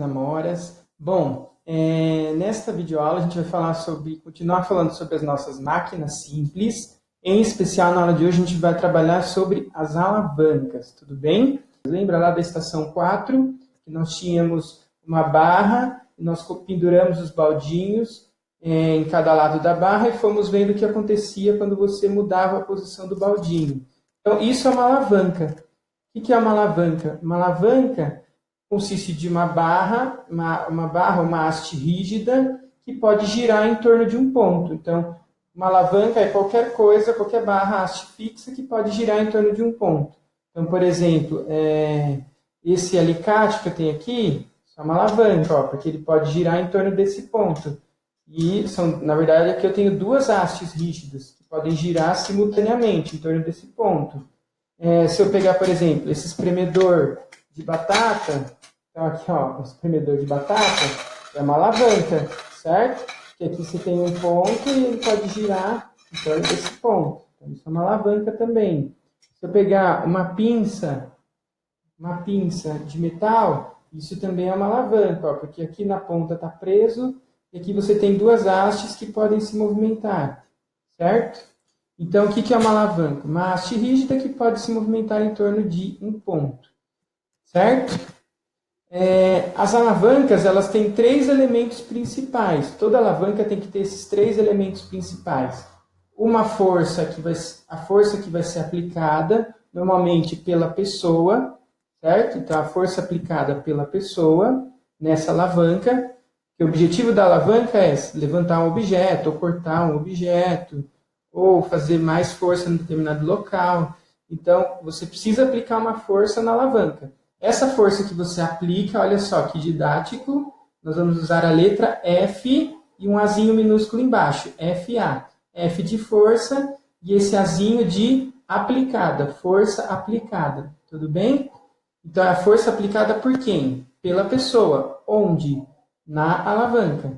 Amoras. Bom, nesta videoaula a gente vai continuar falando sobre as nossas máquinas simples. Em especial, na aula de hoje, a gente vai trabalhar sobre as alavancas, tudo bem? Lembra lá da estação 4, que nós tínhamos uma barra, e nós penduramos os baldinhos em cada lado da barra e fomos vendo o que acontecia quando você mudava a posição do baldinho. Então, isso é uma alavanca. O que é uma alavanca? Uma alavanca consiste de uma barra, uma haste rígida que pode girar em torno de um ponto. Então, uma alavanca é qualquer coisa, qualquer barra, haste fixa que pode girar em torno de um ponto. Então, por exemplo, esse alicate que eu tenho aqui é uma alavanca, porque ele pode girar em torno desse ponto. E, na verdade, aqui eu tenho duas hastes rígidas que podem girar simultaneamente em torno desse ponto. Se eu pegar, por exemplo, esse espremedor de batata, então aqui, o espremedor de batata é uma alavanca, certo? Porque aqui você tem um ponto e ele pode girar em torno desse ponto. Então, isso é uma alavanca também. Se eu pegar uma pinça de metal, isso também é uma alavanca, porque aqui na ponta está preso e aqui você tem duas hastes que podem se movimentar, certo? Então, o que é uma alavanca? Uma haste rígida que pode se movimentar em torno de um ponto, certo? As alavancas, elas têm três elementos principais. Toda alavanca tem que ter esses três elementos principais. A força que vai ser aplicada, normalmente pela pessoa, certo? Então, a força aplicada pela pessoa nessa alavanca, que o objetivo da alavanca é levantar um objeto, ou cortar um objeto, ou fazer mais força em determinado local. Então, você precisa aplicar uma força na alavanca. Essa força que você aplica, olha só que didático, nós vamos usar a letra F e um Azinho minúsculo embaixo, FA. F de força e esse Azinho de aplicada, força aplicada, tudo bem? Então, a força aplicada por quem? Pela pessoa. Onde? Na alavanca.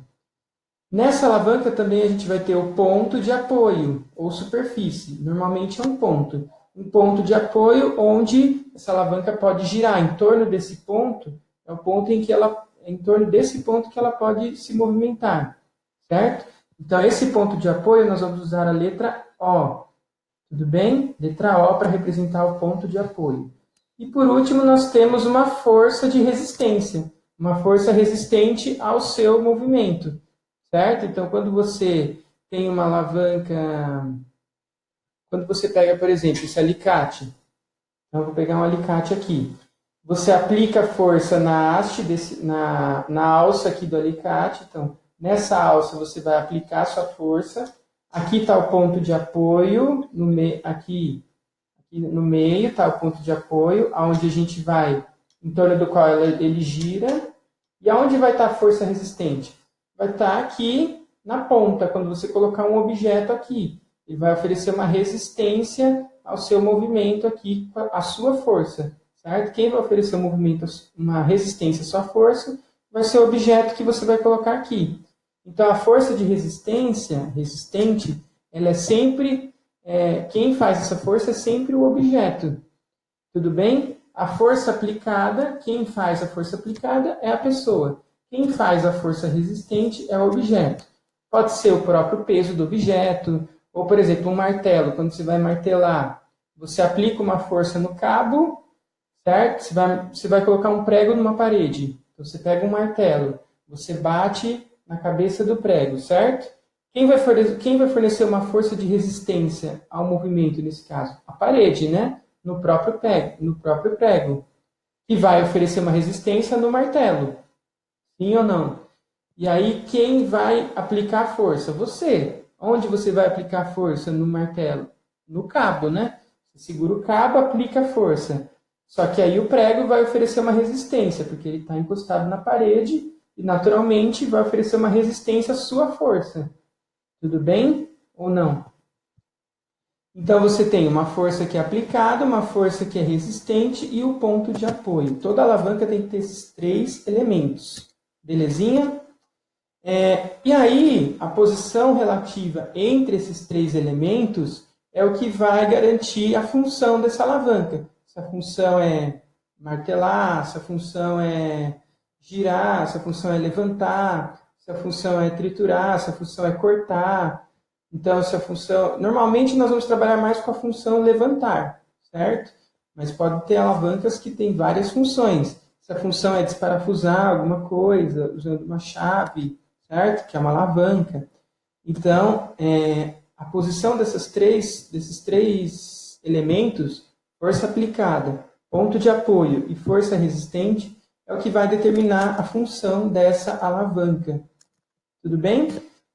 Nessa alavanca também a gente vai ter o ponto de apoio, ou superfície. Normalmente é um ponto de apoio onde essa alavanca pode girar. Em torno desse ponto, é o ponto em torno desse ponto que ela pode se movimentar, certo? Então, esse ponto de apoio, nós vamos usar a letra O, tudo bem? Letra O para representar o ponto de apoio. E, por último, nós temos uma força de resistência, uma força resistente ao seu movimento, certo? Então, quando você tem uma alavanca, quando você pega, por exemplo, esse alicate, então eu vou pegar um alicate aqui, você aplica força na haste, na alça aqui do alicate, então, nessa alça você vai aplicar a sua força, aqui está o ponto de apoio, aqui no meio está o ponto de apoio, onde a gente vai, em torno do qual ele gira, e aonde vai estar a força resistente? Vai estar aqui na ponta, quando você colocar um objeto aqui. Ele vai oferecer uma resistência ao seu movimento aqui, a sua força, certo? Quem vai oferecer uma resistência à sua força vai ser o objeto que você vai colocar aqui. Então, a força de resistente, ela é sempre, quem faz essa força é sempre o objeto, tudo bem? A força aplicada, quem faz a força aplicada é a pessoa. Quem faz a força resistente é o objeto. Pode ser o próprio peso do objeto, ou, por exemplo, um martelo. Quando você vai martelar, você aplica uma força no cabo, certo? Você vai colocar um prego numa parede. Então, você pega um martelo, você bate na cabeça do prego, certo? Quem vai fornecer uma força de resistência ao movimento, nesse caso? A parede, né? No próprio prego. Que vai oferecer uma resistência no martelo. Sim ou não? E aí, quem vai aplicar a força? Você. Onde você vai aplicar a força no martelo? No cabo, né? Você segura o cabo, aplica a força. Só que aí o prego vai oferecer uma resistência, porque ele está encostado na parede e, naturalmente, vai oferecer uma resistência à sua força. Tudo bem ou não? Então, você tem uma força que é aplicada, uma força que é resistente e o ponto de apoio. Toda alavanca tem que ter esses três elementos. Belezinha? E aí, a posição relativa entre esses três elementos é o que vai garantir a função dessa alavanca. Se a função é martelar, se a função é girar, se a função é levantar, se a função é triturar, se a função é cortar. Então, se a função... Normalmente, nós vamos trabalhar mais com a função levantar, certo? Mas pode ter alavancas que têm várias funções. Se a função é desparafusar alguma coisa, usando uma chave, certo? Que é uma alavanca. Então, a posição desses três elementos, força aplicada, ponto de apoio e força resistente, é o que vai determinar a função dessa alavanca. Tudo bem?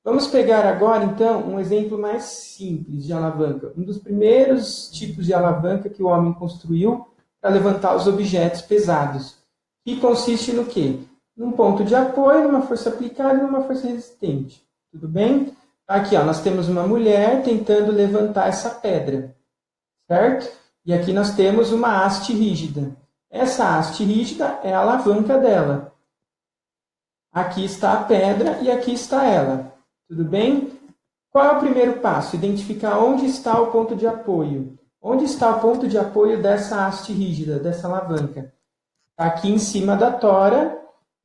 Vamos pegar agora, então, um exemplo mais simples de alavanca. Um dos primeiros tipos de alavanca que o homem construiu para levantar os objetos pesados. Que consiste no quê? Num ponto de apoio, numa força aplicada e numa força resistente. Tudo bem? Aqui, ó, nós temos uma mulher tentando levantar essa pedra, certo? E aqui nós temos uma haste rígida. Essa haste rígida é a alavanca dela. Aqui está a pedra e aqui está ela. Tudo bem? Qual é o primeiro passo? Identificar onde está o ponto de apoio. Onde está o ponto de apoio dessa haste rígida, dessa alavanca? Está aqui em cima da tora,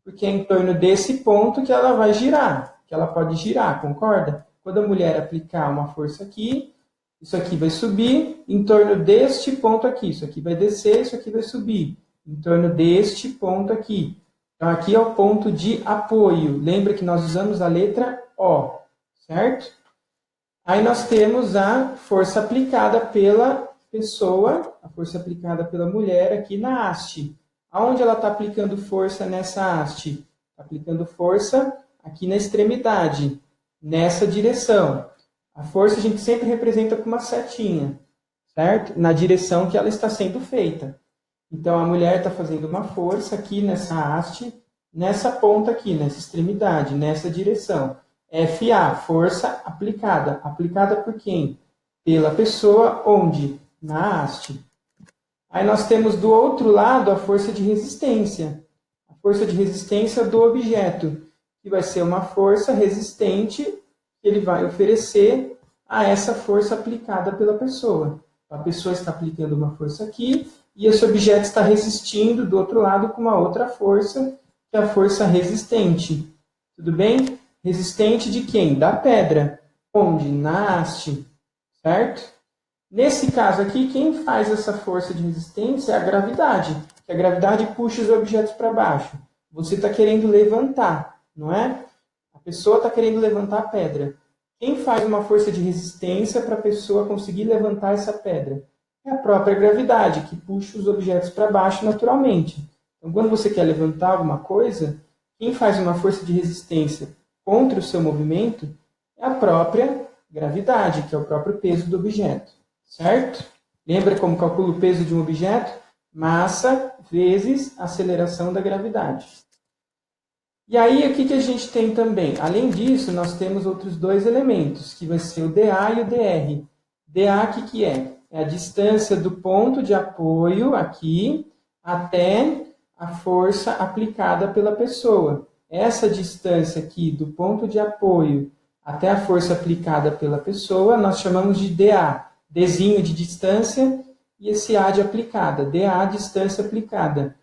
porque é em torno desse ponto que ela vai girar, que ela pode girar, concorda? Quando a mulher aplicar uma força aqui, isso aqui vai subir em torno deste ponto aqui. Isso aqui vai descer, isso aqui vai subir em torno deste ponto aqui. Então, aqui é o ponto de apoio. Lembra que nós usamos a letra O, certo? Aí nós temos a força aplicada pela pessoa, a força aplicada pela mulher aqui na haste. Aonde ela está aplicando força nessa haste? Está aplicando força aqui na extremidade, nessa direção. A força a gente sempre representa com uma setinha, certo? Na direção que ela está sendo feita. Então, a mulher está fazendo uma força aqui nessa haste, nessa ponta aqui, nessa extremidade, nessa direção. FA, força aplicada. Aplicada por quem? Pela pessoa onde? Na haste. Aí nós temos do outro lado a força de resistência. A força de resistência do objeto, que vai ser uma força resistente que ele vai oferecer a essa força aplicada pela pessoa. A pessoa está aplicando uma força aqui e esse objeto está resistindo do outro lado com uma outra força, que é a força resistente. Tudo bem? Resistente de quem? Da pedra. Onde? Na haste. Certo? Nesse caso aqui, quem faz essa força de resistência é a gravidade. Que a gravidade puxa os objetos para baixo. Você está querendo levantar, não é? A pessoa está querendo levantar a pedra. Quem faz uma força de resistência para a pessoa conseguir levantar essa pedra? É a própria gravidade, que puxa os objetos para baixo naturalmente. Então, quando você quer levantar alguma coisa, quem faz uma força de resistência contra o seu movimento é a própria gravidade, que é o próprio peso do objeto. Certo? Lembra como calcula o peso de um objeto? Massa vezes aceleração da gravidade. E aí, o que a gente tem também? Além disso, nós temos outros dois elementos, que vai ser o dA e o dr. dA, o que é? É a distância do ponto de apoio aqui até a força aplicada pela pessoa. Essa distância aqui do ponto de apoio até a força aplicada pela pessoa, nós chamamos de dA. Dzinho de distância e esse A de aplicada. dA, distância aplicada.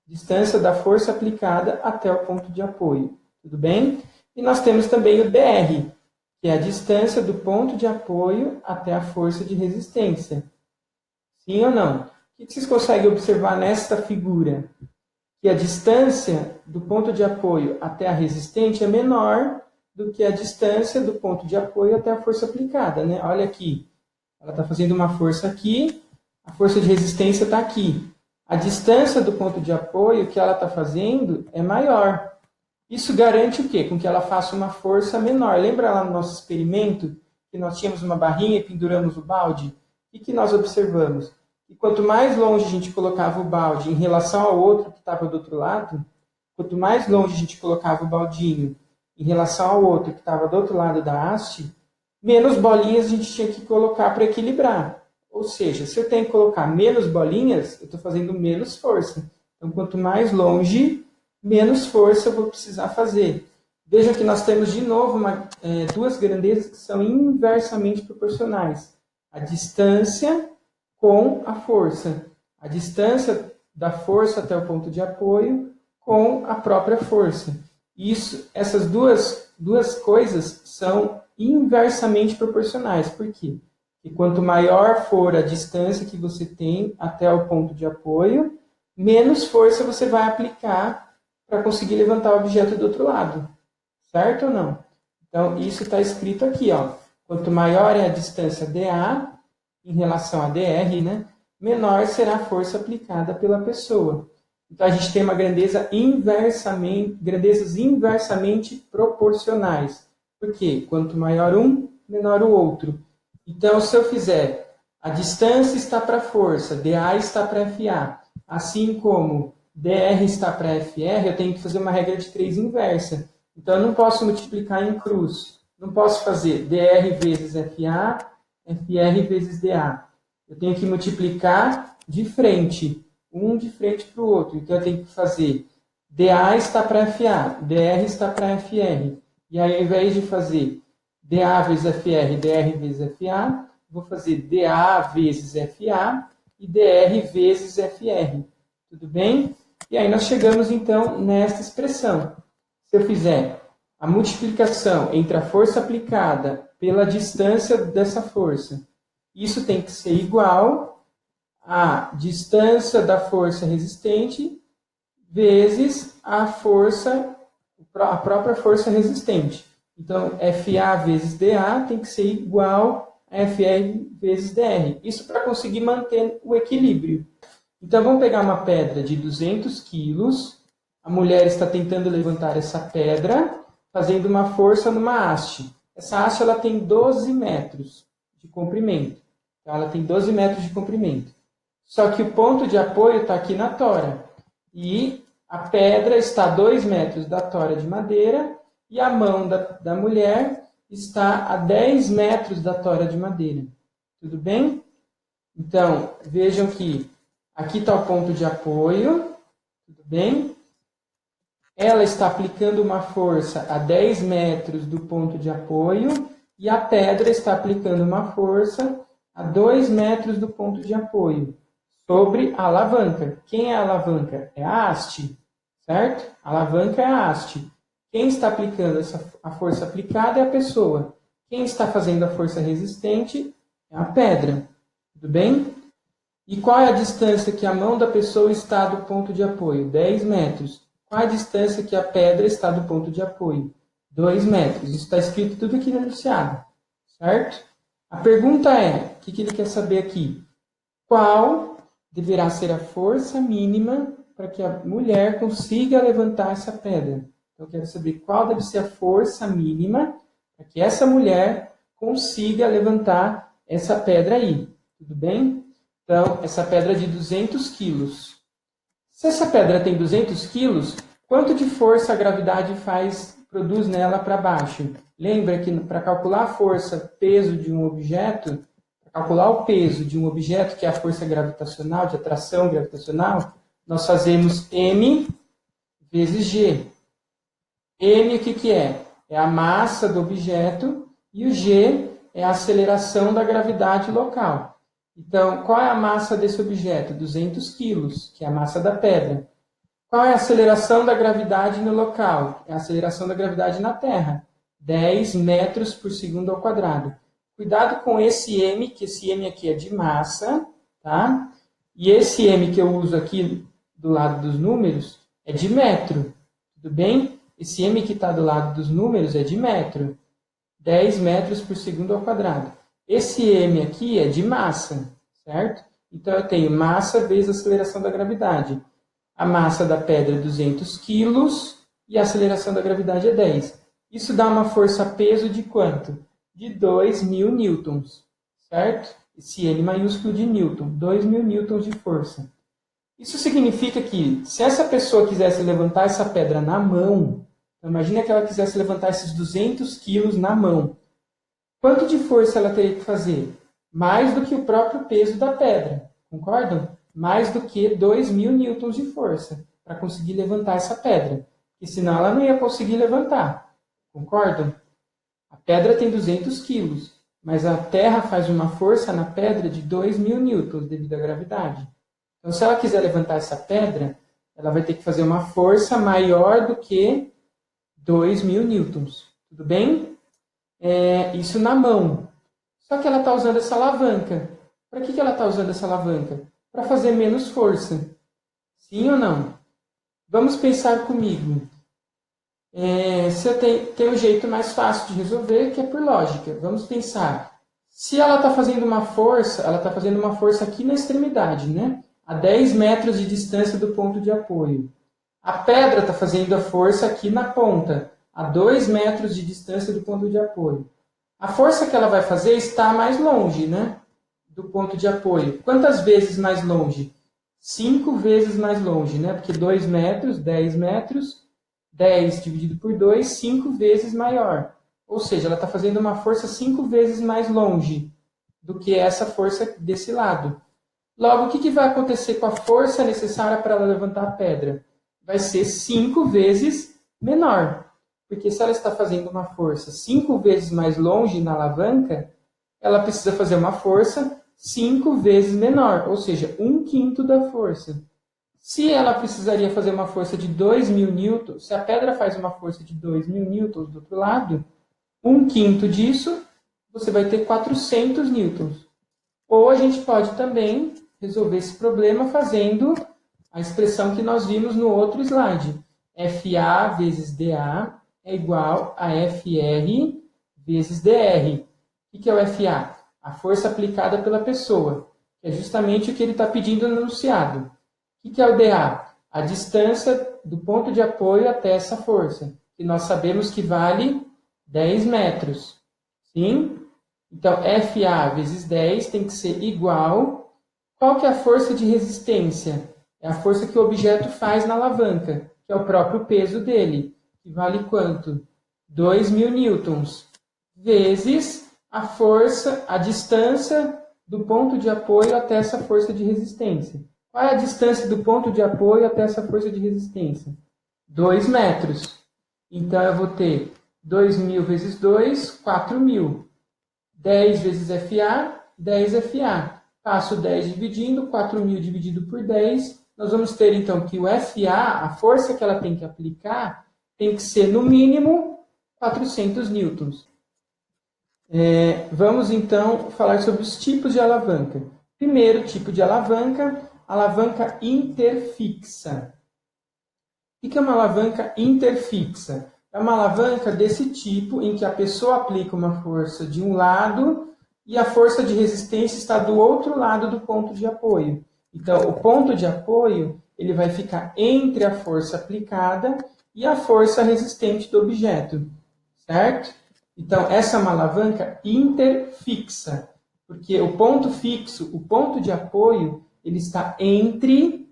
Distância da força aplicada até o ponto de apoio. Tudo bem? E nós temos também o dr, que é a distância do ponto de apoio até a força de resistência. Sim ou não? O que vocês conseguem observar nesta figura? Que a distância do ponto de apoio até a resistente é menor do que a distância do ponto de apoio até a força aplicada, né? Olha aqui. Ela está fazendo uma força aqui, a força de resistência está aqui. A distância do ponto de apoio que ela está fazendo é maior. Isso garante o quê? Com que ela faça uma força menor. Lembra lá no nosso experimento que nós tínhamos uma barrinha e penduramos o balde? O que nós observamos? E quanto mais longe a gente colocava o balde em relação ao outro que estava do outro lado, quanto mais longe a gente colocava o baldinho em relação ao outro que estava do outro lado da haste, menos bolinhas a gente tinha que colocar para equilibrar. Ou seja, se eu tenho que colocar menos bolinhas, eu estou fazendo menos força. Então, quanto mais longe, menos força eu vou precisar fazer. Vejam que nós temos de novo duas grandezas que são inversamente proporcionais. A distância com a força. A distância da força até o ponto de apoio com a própria força. Essas duas coisas são inversamente proporcionais. Por quê? Porque quanto maior for a distância que você tem até o ponto de apoio, menos força você vai aplicar para conseguir levantar o objeto do outro lado. Certo ou não? Então, isso está escrito aqui, ó. Quanto maior é a distância DA em relação a DR, né, menor será a força aplicada pela pessoa. Então, a gente tem uma grandezas inversamente proporcionais. Por quê? Quanto maior um, menor o outro. Então, se eu fizer a distância está para a força, DA está para FA, assim como DR está para FR, eu tenho que fazer uma regra de 3 inversa. Então, eu não posso multiplicar em cruz. Não posso fazer DR vezes FA, FR vezes DA. Eu tenho que multiplicar de frente, um de frente para o outro. Então, eu tenho que fazer DA está para FA, DR está para FR. E aí, ao invés de fazer DA vezes FR, DR vezes FA, vou fazer DA vezes FA e DR vezes FR. Tudo bem? E aí nós chegamos, então, nesta expressão. Se eu fizer a multiplicação entre a força aplicada pela distância dessa força, isso tem que ser igual à distância da força resistente vezes a própria força resistente. Então, FA vezes DA tem que ser igual a FR vezes DR. Isso para conseguir manter o equilíbrio. Então, vamos pegar uma pedra de 200 quilos. A mulher está tentando levantar essa pedra, fazendo uma força numa haste. Essa haste ela tem 12 metros de comprimento. Então, ela tem 12 metros de comprimento. Só que o ponto de apoio está aqui na tora. E a pedra está a 2 metros da tora de madeira e a mão da mulher está a 10 metros da tora de madeira. Tudo bem? Então, vejam que aqui está o ponto de apoio. Tudo bem? Ela está aplicando uma força a 10 metros do ponto de apoio e a pedra está aplicando uma força a 2 metros do ponto de apoio sobre a alavanca. Quem é a alavanca? É a haste, certo? A alavanca é a haste. Quem está aplicando a força aplicada é a pessoa. Quem está fazendo a força resistente é a pedra. Tudo bem? E qual é a distância que a mão da pessoa está do ponto de apoio? 10 metros. Qual é a distância que a pedra está do ponto de apoio? 2 metros. Isso está escrito tudo aqui no enunciado. Certo? A pergunta é, o que ele quer saber aqui? Qual deverá ser a força mínima para que a mulher consiga levantar essa pedra? Então, eu quero saber qual deve ser a força mínima para que essa mulher consiga levantar essa pedra aí. Tudo bem? Então, essa pedra é de 200 quilos. Se essa pedra tem 200 quilos, quanto de força a gravidade produz nela para baixo? Lembra que para calcular a força, peso de um objeto, para calcular o peso de um objeto, que é a força gravitacional, de atração gravitacional, nós fazemos M vezes G. M o que é? É a massa do objeto e o G é a aceleração da gravidade local. Então, qual é a massa desse objeto? 200 quilos, que é a massa da pedra. Qual é a aceleração da gravidade no local? É a aceleração da gravidade na Terra. 10 metros por segundo ao quadrado. Cuidado com esse M, que esse M aqui é de massa, tá? E esse M que eu uso aqui do lado dos números é de metro. Tudo bem? Esse M que está do lado dos números é de metro. 10 metros por segundo ao quadrado. Esse M aqui é de massa, certo? Então, eu tenho massa vezes aceleração da gravidade. A massa da pedra é 200 quilos e a aceleração da gravidade é 10. Isso dá uma força-peso de quanto? De 2.000 newtons, certo? Esse N maiúsculo de newton, 2.000 newtons de força. Isso significa que, se essa pessoa quisesse levantar essa pedra na mão, então imagina que ela quisesse levantar esses 200 quilos na mão, quanto de força ela teria que fazer? Mais do que o próprio peso da pedra, concordam? Mais do que 2.000 newtons de força para conseguir levantar essa pedra, porque senão ela não ia conseguir levantar, concordam? A pedra tem 200 quilos, mas a Terra faz uma força na pedra de 2.000 newtons devido à gravidade. Então, se ela quiser levantar essa pedra, ela vai ter que fazer uma força maior do que 2.000 newtons. Tudo bem? Isso na mão. Só que ela está usando essa alavanca. Para que ela está usando essa alavanca? Para fazer menos força. Sim ou não? Vamos pensar comigo. Tem um jeito mais fácil de resolver, que é por lógica. Vamos pensar. Se ela está fazendo uma força aqui na extremidade, né? A 10 metros de distância do ponto de apoio. A pedra está fazendo a força aqui na ponta, a 2 metros de distância do ponto de apoio. A força que ela vai fazer está mais longe, né? Do ponto de apoio. Quantas vezes mais longe? 5 vezes mais longe, né? Porque 2 metros, 10 metros, 10 dividido por 2, 5 vezes maior. Ou seja, ela está fazendo uma força 5 vezes mais longe do que essa força desse lado. Logo, o que vai acontecer com a força necessária para ela levantar a pedra? Vai ser 5 vezes menor. Porque se ela está fazendo uma força 5 vezes mais longe na alavanca, ela precisa fazer uma força 5 vezes menor, ou seja, 1/5 da força. Se ela precisaria fazer uma força de 2.000 newtons, se a pedra faz uma força de 2.000 newtons do outro lado, 1/5 disso, você vai ter 400 newtons. Ou a gente pode também resolver esse problema fazendo a expressão que nós vimos no outro slide. FA vezes DA é igual a FR vezes DR. O que é o FA? A força aplicada pela pessoa, que é justamente o que ele está pedindo no enunciado. O que é o DA? A distância do ponto de apoio até essa força, que nós sabemos que vale 10 metros. Sim? Então, FA vezes 10 tem que ser igual. Qual que é a força de resistência? É a força que o objeto faz na alavanca, que é o próprio peso dele, que vale quanto? 2.000 newtons, vezes a força, a distância do ponto de apoio até essa força de resistência. Qual é a distância do ponto de apoio até essa força de resistência? 2 metros. Então, eu vou ter 2.000 vezes 2, 4.000. 10 vezes FA, 10 FA. Passo 10 dividindo, 4.000 dividido por 10. Nós vamos ter, então, que o FA, a força que ela tem que aplicar, tem que ser, no mínimo, 400 newtons. Vamos, então, falar sobre os tipos de alavanca. Primeiro tipo de alavanca interfixa. O que é uma alavanca interfixa? É uma alavanca desse tipo, em que a pessoa aplica uma força de um lado e a força de resistência está do outro lado do ponto de apoio. Então, o ponto de apoio ele vai ficar entre a força aplicada e a força resistente do objeto, certo? Então, essa é uma alavanca interfixa, porque o ponto fixo, o ponto de apoio, ele está entre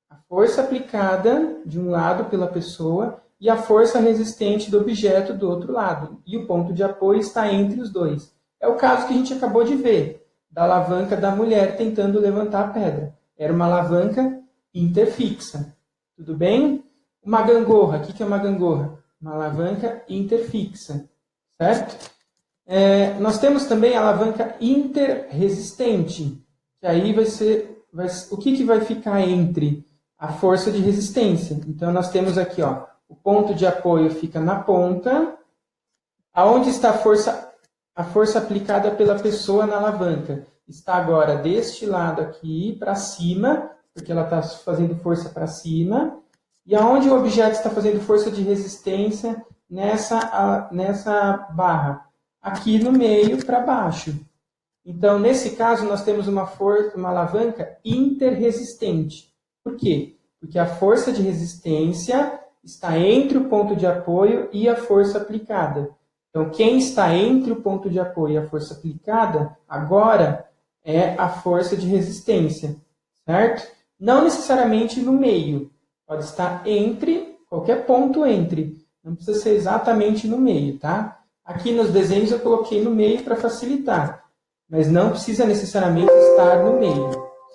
a força aplicada de um lado pela pessoa e a força resistente do objeto do outro lado. E o ponto de apoio está entre os dois. É o caso que a gente acabou de ver, da alavanca da mulher tentando levantar a pedra. Era uma alavanca interfixa. Tudo bem? Uma gangorra. O que é uma gangorra? Uma alavanca interfixa. Certo? Nós temos também a alavanca interresistente. Que aí vai ser... o que vai ficar entre a força de resistência? Então, nós temos aqui, ó, o ponto de apoio fica na ponta. Aonde está a força aplicada pela pessoa na alavanca? Está agora deste lado aqui para cima, porque ela está fazendo força para cima. E aonde o objeto está fazendo força de resistência nessa barra? Aqui no meio para baixo. Então, nesse caso, nós temos uma alavanca interresistente. Por quê? Porque a força de resistência está entre o ponto de apoio e a força aplicada. Então, quem está entre o ponto de apoio e a força aplicada, agora é a força de resistência, certo? Não necessariamente no meio. Pode estar entre, qualquer ponto entre. Não precisa ser exatamente no meio, tá? Aqui nos desenhos eu coloquei no meio para facilitar. Mas não precisa necessariamente estar no meio,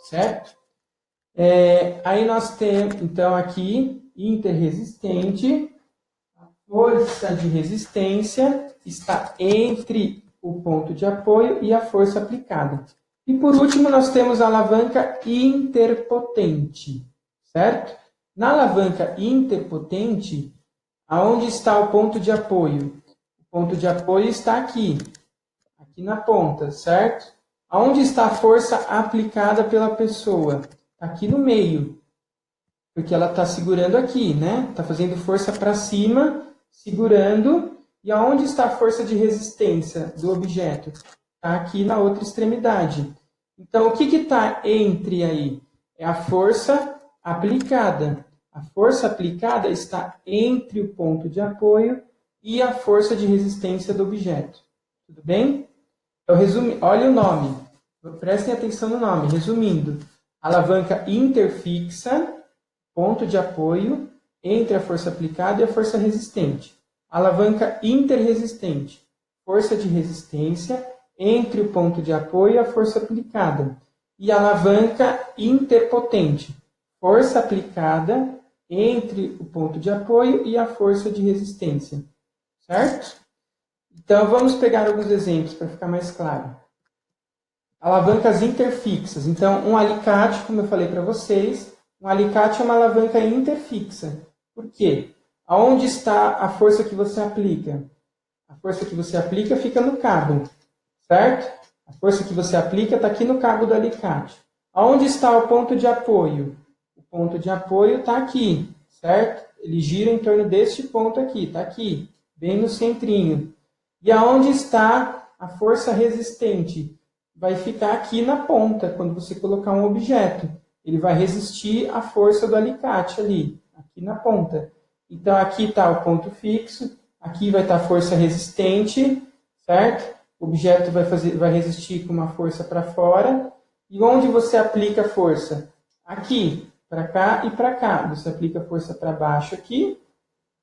certo? Aí nós temos, então, aqui, interresistente. A força de resistência está entre o ponto de apoio e a força aplicada. E, por último, nós temos a alavanca interpotente, certo? Na alavanca interpotente, aonde está o ponto de apoio? O ponto de apoio está aqui na ponta, certo? Aonde está a força aplicada pela pessoa? Aqui no meio, porque ela está segurando aqui, né? Está fazendo força para cima, segurando. E aonde está a força de resistência do objeto? Está aqui na outra extremidade. Então, o que está entre aí? É a força aplicada. A força aplicada está entre o ponto de apoio e a força de resistência do objeto. Tudo bem? Então, olha o nome. Prestem atenção no nome. Resumindo, alavanca interfixa, ponto de apoio entre a força aplicada e a força resistente. Alavanca interresistente, força de resistência entre o ponto de apoio e a força aplicada. E alavanca interpotente, força aplicada entre o ponto de apoio e a força de resistência. Certo? Então, vamos pegar alguns exemplos para ficar mais claro. Alavancas interfixas. Então, um alicate, como eu falei para vocês, um alicate é uma alavanca interfixa. Por quê? Aonde está a força que você aplica? A força que você aplica fica no cabo, certo? A força que você aplica está aqui no cabo do alicate. Aonde está o ponto de apoio? O ponto de apoio está aqui, certo? Ele gira em torno deste ponto aqui, está aqui, bem no centrinho. E aonde está a força resistente? Vai ficar aqui na ponta, quando você colocar um objeto. Ele vai resistir à força do alicate ali, aqui na ponta. Então, aqui está o ponto fixo, aqui vai estar a força resistente, certo? O objeto vai resistir com uma força para fora. E onde você aplica a força? Aqui, para cá e para cá. Você aplica força para baixo aqui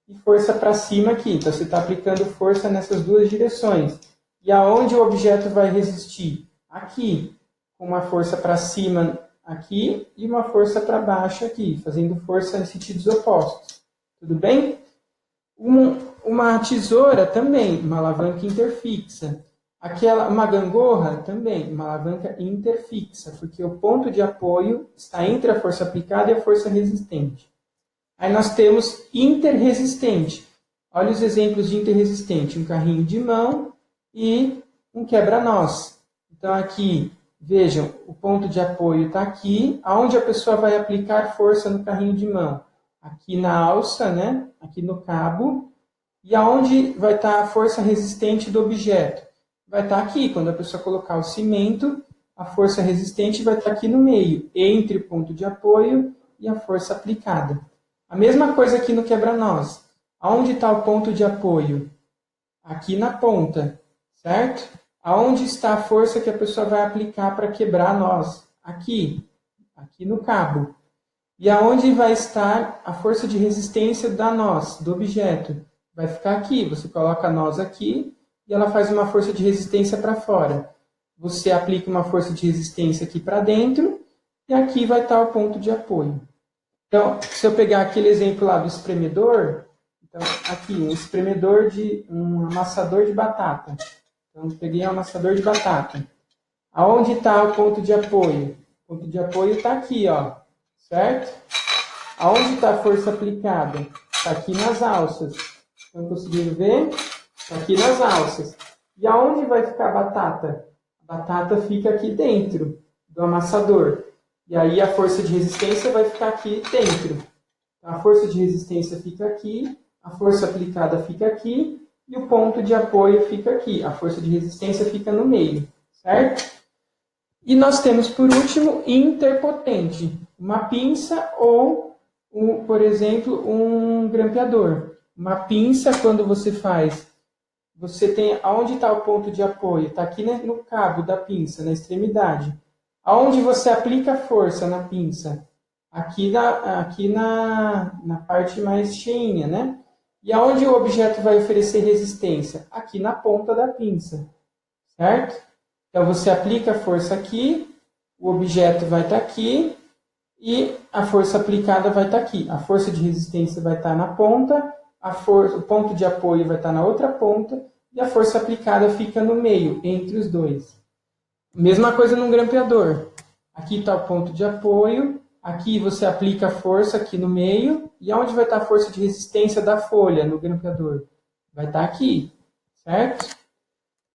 e força para cima aqui. Então, você está aplicando força nessas duas direções. E aonde o objeto vai resistir? Aqui, com uma força para cima aqui e uma força para baixo aqui, fazendo força em sentidos opostos. Tudo bem? Uma tesoura também, uma alavanca interfixa. Uma gangorra também, uma alavanca interfixa, porque o ponto de apoio está entre a força aplicada e a força resistente. Aí nós temos interresistente. Olha os exemplos de interresistente. Um carrinho de mão e um quebra-nós. Então aqui, vejam, o ponto de apoio está aqui. Aonde a pessoa vai aplicar força no carrinho de mão? Aqui na alça, né? Aqui no cabo. E aonde vai estar a força resistente do objeto? Vai estar aqui. Quando a pessoa colocar o cimento, a força resistente vai estar aqui no meio, entre o ponto de apoio e a força aplicada. A mesma coisa aqui no quebra-nós. Aonde está o ponto de apoio? Aqui na ponta, certo? Aonde está a força que a pessoa vai aplicar para quebrar a nós? Aqui no cabo. E aonde vai estar a força de resistência da nós, do objeto? Vai ficar aqui. Você coloca a nós aqui e ela faz uma força de resistência para fora. Você aplica uma força de resistência aqui para dentro e aqui vai estar o ponto de apoio. Então, se eu pegar aquele exemplo lá do espremedor, então aqui, um amassador de batata. Então, eu peguei um amassador de batata. Aonde está o ponto de apoio? O ponto de apoio está aqui, ó, certo? Aonde está a força aplicada? Está aqui nas alças. Estão conseguindo ver? Está aqui nas alças. E aonde vai ficar a batata? A batata fica aqui dentro do amassador. E aí a força de resistência vai ficar aqui dentro. A força de resistência fica aqui, a força aplicada fica aqui e o ponto de apoio fica aqui. A força de resistência fica no meio, certo? E nós temos, por último, interpotente. Uma pinça ou, por exemplo, um grampeador. Uma pinça, quando você faz, você tem... Onde está o ponto de apoio? Está aqui no cabo da pinça, na extremidade. Aonde você aplica força na pinça? Aqui na parte mais cheinha, né? E aonde o objeto vai oferecer resistência? Aqui na ponta da pinça, certo? Então, você aplica a força aqui, o objeto vai estar aqui e a força aplicada vai estar aqui. A força de resistência vai estar na ponta, o ponto de apoio vai estar na outra ponta e a força aplicada fica no meio, entre os dois. Mesma coisa num grampeador. Aqui está o ponto de apoio, Aqui você aplica a força aqui no meio. E onde vai estar a força de resistência da folha no grampeador? Vai estar aqui, certo?